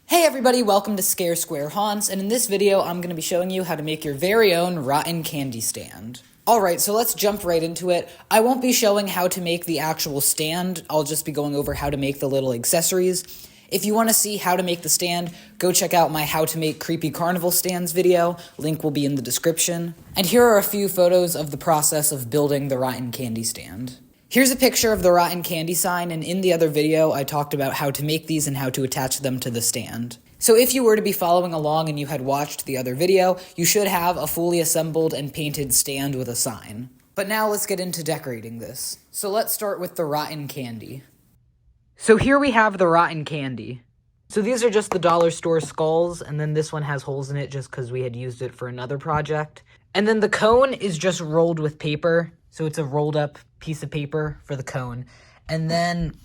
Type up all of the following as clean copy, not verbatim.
Hey everybody, welcome to Scare Square Haunts, and in this video I'm going to be showing you how to make your very own rotten candy stand. Alright, so let's jump right into it. I won't be showing how to make the actual stand, I'll just be going over how to make the little accessories. If you want to see how to make the stand, go check out my How to Make Creepy Carnival Stands video, link will be in the description. And here are a few photos of the process of building the rotten candy stand. Here's a picture of the rotten candy sign, and in the other video, I talked about how to make these and how to attach them to the stand. So if you were to be following along and you had watched the other video, you should have a fully assembled and painted stand with a sign. But now let's get into decorating this. So let's start with the rotten candy. So here we have the rotten candy. So these are just the dollar store skulls, and then this one has holes in it just because we had used it for another project. And then the cone is just rolled with paper. So it's a rolled up piece of paper for the cone. And then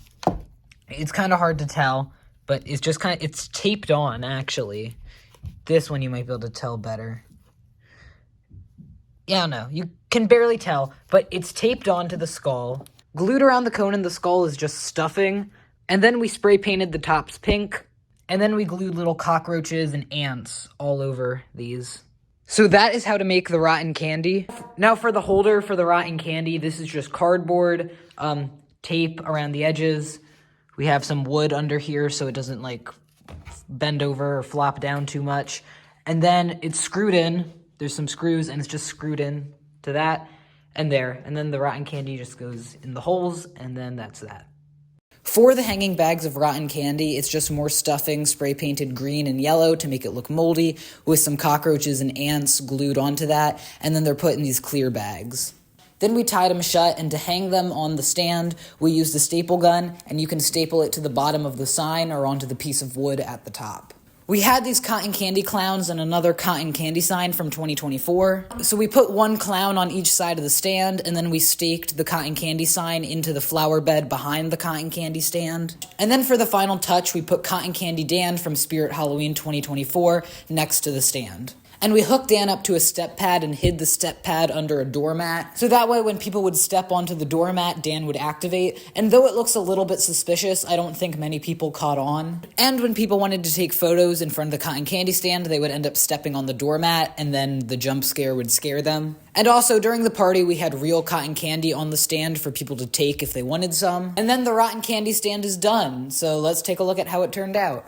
it's kind of hard to tell, but it's just it's taped on actually. This one you might be able to tell better. Yeah, I don't know. You can barely tell, but it's taped onto the skull. Glued around the cone and the skull is just stuffing. And then we spray painted the tops pink. And then we glued little cockroaches and ants all over these. So that is how to make the rotten candy. Now for the holder for the rotten candy, this is just cardboard, tape around the edges. We have some wood under here so it doesn't like bend over or flop down too much. And then it's screwed in. There's some screws and it's just screwed in to that and there. And then the rotten candy just goes in the holes and then that's that. For the hanging bags of rotten candy, it's just more stuffing spray painted green and yellow to make it look moldy, with some cockroaches and ants glued onto that, and then they're put in these clear bags. Then we tied them shut, and to hang them on the stand, we used a staple gun, and you can staple it to the bottom of the sign or onto the piece of wood at the top. We had these cotton candy clowns and another cotton candy sign from 2024. So we put one clown on each side of the stand, and then we staked the cotton candy sign into the flower bed behind the cotton candy stand. And then for the final touch, we put Cotton Candy Dan from Spirit Halloween 2024 next to the stand. And we hooked Dan up to a step pad and hid the step pad under a doormat. So that way when people would step onto the doormat, Dan would activate. And though it looks a little bit suspicious, I don't think many people caught on. And when people wanted to take photos in front of the cotton candy stand, they would end up stepping on the doormat and then the jump scare would scare them. And also during the party, we had real cotton candy on the stand for people to take if they wanted some. And then the rotten candy stand is done. So let's take a look at how it turned out.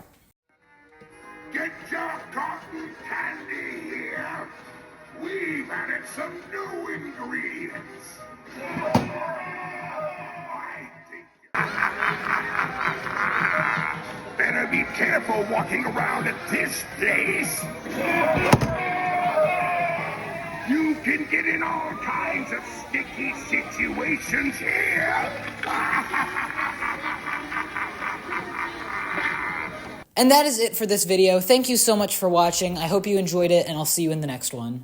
Get your cotton candy here. We've added some new ingredients. Better be careful walking around at this place. You can get in all kinds of sticky situations here. And that is it for this video. Thank you so much for watching. I hope you enjoyed it, and I'll see you in the next one.